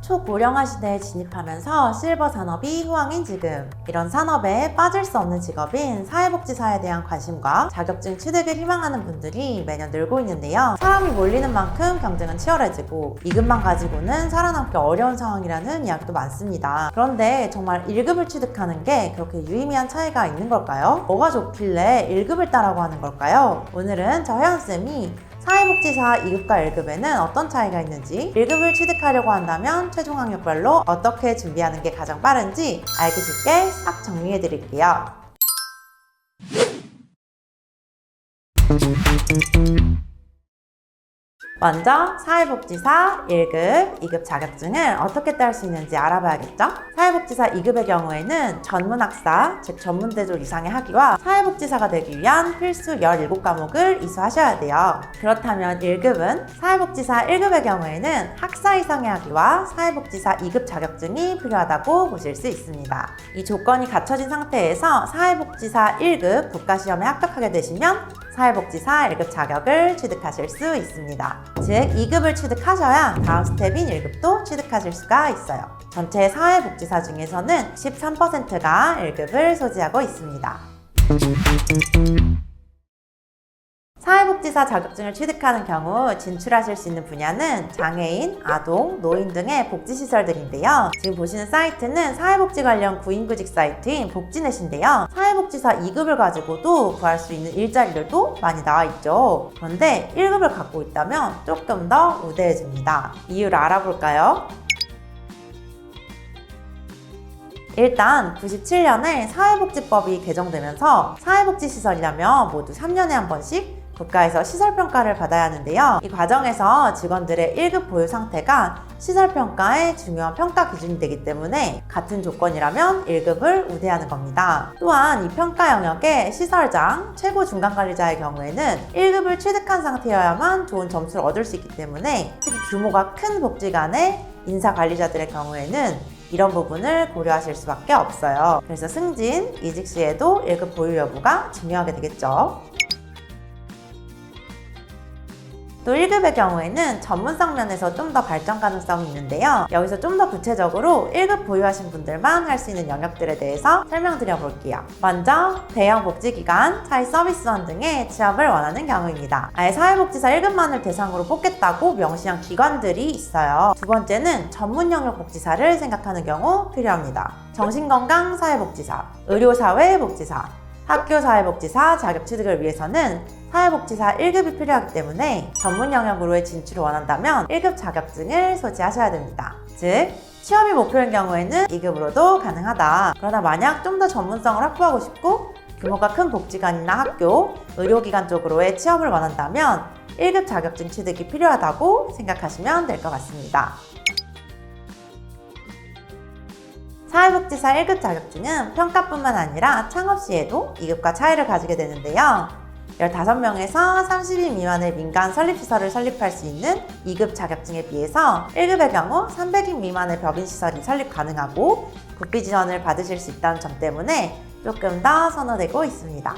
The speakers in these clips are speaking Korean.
초고령화 시대에 진입하면서 실버 산업이 후황인 지금, 이런 산업에 빠질 수 없는 직업인 사회복지사에 대한 관심과 자격증 취득을 희망하는 분들이 매년 늘고 있는데요. 사람이 몰리는 만큼 경쟁은 치열해지고 2급만 가지고는 살아남기 어려운 상황이라는 이야기도 많습니다. 그런데 정말 1급을 취득하는 게 그렇게 유의미한 차이가 있는 걸까요? 뭐가 좋길래 1급을 따라고 하는 걸까요? 오늘은 저 혜연쌤이 사회복지사 2급과 1급에는 어떤 차이가 있는지, 1급을 취득하려고 한다면 최종 학력별로 어떻게 준비하는 게 가장 빠른지 알기 쉽게 싹 정리해 드릴게요. 먼저 사회복지사 1급, 2급 자격증을 어떻게 딸 수 있는지 알아봐야겠죠? 사회복지사 2급의 경우에는 전문학사, 즉 전문대졸 이상의 학위와 사회복지사가 되기 위한 필수 17과목을 이수하셔야 돼요. 그렇다면 1급은 사회복지사 1급의 경우에는 학사 이상의 학위와 사회복지사 2급 자격증이 필요하다고 보실 수 있습니다. 이 조건이 갖춰진 상태에서 사회복지사 1급 국가시험에 합격하게 되시면 사회복지사 1급 자격을 취득하실 수 있습니다. 즉 2급을 취득하셔야 다음 스텝인 1급도 취득하실 수가 있어요. 전체 사회복지사 중에서는 13%가 1급을 소지하고 있습니다. 사회복지사 자격증을 취득하는 경우 진출하실 수 있는 분야는 장애인, 아동, 노인 등의 복지시설들인데요. 지금 보시는 사이트는 사회복지 관련 구인구직 사이트인 복지넷인데요. 사회복지사 2급을 가지고도 구할 수 있는 일자리들도 많이 나와 있죠. 그런데 1급을 갖고 있다면 조금 더 우대해집니다. 이유를 알아볼까요? 일단 97년에 사회복지법이 개정되면서 사회복지시설이라면 모두 3년에 한 번씩 국가에서 시설평가를 받아야 하는데요. 이 과정에서 직원들의 1급 보유 상태가 시설평가의 중요한 평가 기준이 되기 때문에 같은 조건이라면 1급을 우대하는 겁니다. 또한 이 평가 영역의 시설장, 최고 중간관리자의 경우에는 1급을 취득한 상태여야만 좋은 점수를 얻을 수 있기 때문에 특히 규모가 큰 복지관의 인사관리자들의 경우에는 이런 부분을 고려하실 수밖에 없어요. 그래서 승진, 이직 시에도 1급 보유 여부가 중요하게 되겠죠. 또 1급의 경우에는 전문성 면에서 좀 더 발전 가능성이 있는데요. 여기서 좀 더 구체적으로 1급 보유하신 분들만 할 수 있는 영역들에 대해서 설명드려 볼게요. 먼저 대형 복지기관, 사회 서비스원 등의 취업을 원하는 경우입니다. 아예 사회복지사 1급만을 대상으로 뽑겠다고 명시한 기관들이 있어요. 두 번째는 전문 영역 복지사를 생각하는 경우 필요합니다. 정신건강 사회복지사, 의료사회복지사, 학교사회복지사 자격 취득을 위해서는 사회복지사 1급이 필요하기 때문에 전문 영역으로의 진출을 원한다면 1급 자격증을 소지하셔야 됩니다. 즉, 취업이 목표인 경우에는 2급으로도 가능하다. 그러나 만약 좀 더 전문성을 확보하고 싶고 규모가 큰 복지관이나 학교, 의료기관 쪽으로의 취업을 원한다면 1급 자격증 취득이 필요하다고 생각하시면 될 것 같습니다. 사회복지사 1급 자격증은 평가뿐만 아니라 창업 시에도 2급과 차이를 가지게 되는데요. 15명에서 30인 미만의 민간 설립시설을 설립할 수 있는 2급 자격증에 비해서 1급의 경우 300인 미만의 법인시설이 설립 가능하고 국비 지원을 받으실 수 있다는 점 때문에 조금 더 선호되고 있습니다.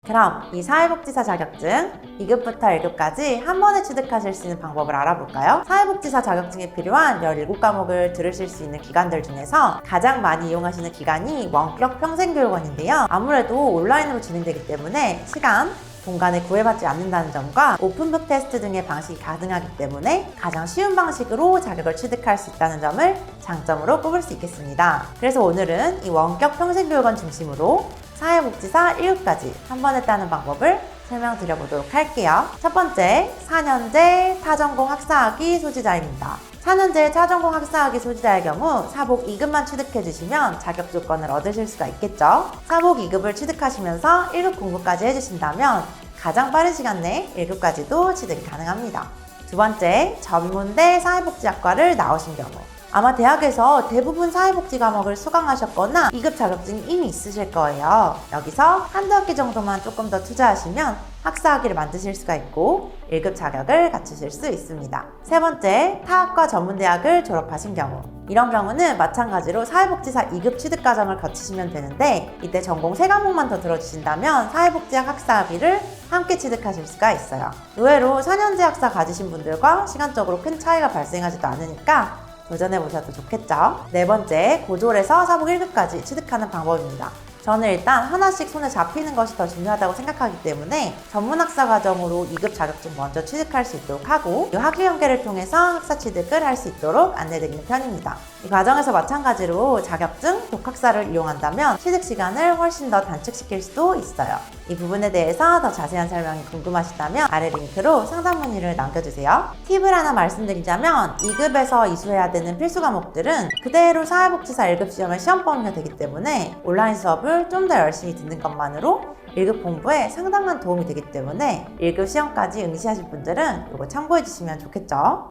그럼 이 사회복지사 자격증 2급부터 1급까지 한 번에 취득하실 수 있는 방법을 알아볼까요? 사회복지사 자격증에 필요한 17과목을 들으실 수 있는 기관들 중에서 가장 많이 이용하시는 기관이 원격 평생교육원인데요. 아무래도 온라인으로 진행되기 때문에 시간, 공간에 구애받지 않는다는 점과 오픈북 테스트 등의 방식이 가능하기 때문에 가장 쉬운 방식으로 자격을 취득할 수 있다는 점을 장점으로 꼽을 수 있겠습니다. 그래서 오늘은 이 원격 평생교육원 중심으로 사회복지사 1급까지 한 번에 따는 방법을 설명드려보도록 할게요. 첫 번째, 4년제 타전공 학사학위 소지자입니다. 4년제 타전공 학사학위 소지자의 경우 사복 2급만 취득해주시면 자격 조건을 얻으실 수가 있겠죠. 사복 2급을 취득하시면서 1급 공부까지 해주신다면 가장 빠른 시간 내에 1급까지도 취득이 가능합니다. 두 번째, 전문대 사회복지학과를 나오신 경우 아마 대학에서 대부분 사회복지 과목을 수강하셨거나 2급 자격증이 이미 있으실 거예요. 여기서 한두 학기 정도만 조금 더 투자하시면 학사학위를 만드실 수가 있고 1급 자격을 갖추실 수 있습니다. 세 번째, 타학과 전문대학을 졸업하신 경우. 이런 경우는 마찬가지로 사회복지사 2급 취득과정을 거치시면 되는데 이때 전공 3과목만 더 들어주신다면 사회복지학 학사학위를 함께 취득하실 수가 있어요. 의외로 4년제 학사 가지신 분들과 시간적으로 큰 차이가 발생하지도 않으니까 도전해보셔도 좋겠죠. 네 번째, 고졸에서 사복 1급까지 취득하는 방법입니다. 저는 일단 하나씩 손에 잡히는 것이 더 중요하다고 생각하기 때문에 전문학사 과정으로 2급 자격증 먼저 취득할 수 있도록 하고 이 학위 연계를 통해서 학사 취득을 할 수 있도록 안내드리는 편입니다. 이 과정에서 마찬가지로 자격증, 독학사를 이용한다면 취득 시간을 훨씬 더 단축시킬 수도 있어요. 이 부분에 대해서 더 자세한 설명이 궁금하시다면 아래 링크로 상담 문의를 남겨주세요. 팁을 하나 말씀드리자면 2급에서 이수해야 되는 필수 과목들은 그대로 사회복지사 1급 시험의 시험 범위가 되기 때문에 온라인 수업을 좀 더 열심히 듣는 것만으로 1급 공부에 상당한 도움이 되기 때문에 1급 시험까지 응시하실 분들은 이거 참고해 주시면 좋겠죠.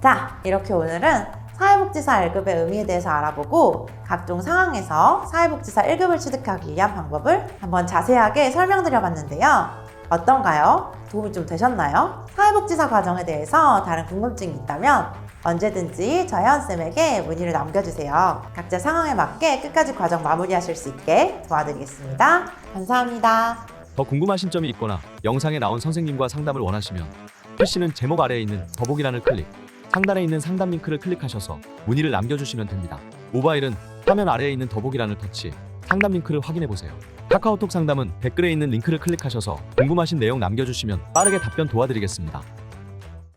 자, 이렇게 오늘은 사회복지사 1급의 의미에 대해서 알아보고 각종 상황에서 사회복지사 1급을 취득하기 위한 방법을 한번 자세하게 설명드려 봤는데요. 어떤가요? 도움이 좀 되셨나요? 사회복지사 과정에 대해서 다른 궁금증이 있다면 언제든지 저희 혜원쌤에게 문의를 남겨주세요. 각자 상황에 맞게 끝까지 과정 마무리하실 수 있게 도와드리겠습니다. 감사합니다. 더 궁금하신 점이 있거나 영상에 나온 선생님과 상담을 원하시면 PC는 제목 아래에 있는 더보기란을 클릭, 상단에 있는 상담 링크를 클릭하셔서 문의를 남겨주시면 됩니다. 모바일은 화면 아래에 있는 더보기란을 터치, 상담 링크를 확인해보세요. 카카오톡 상담은 댓글에 있는 링크를 클릭하셔서 궁금하신 내용 남겨주시면 빠르게 답변 도와드리겠습니다.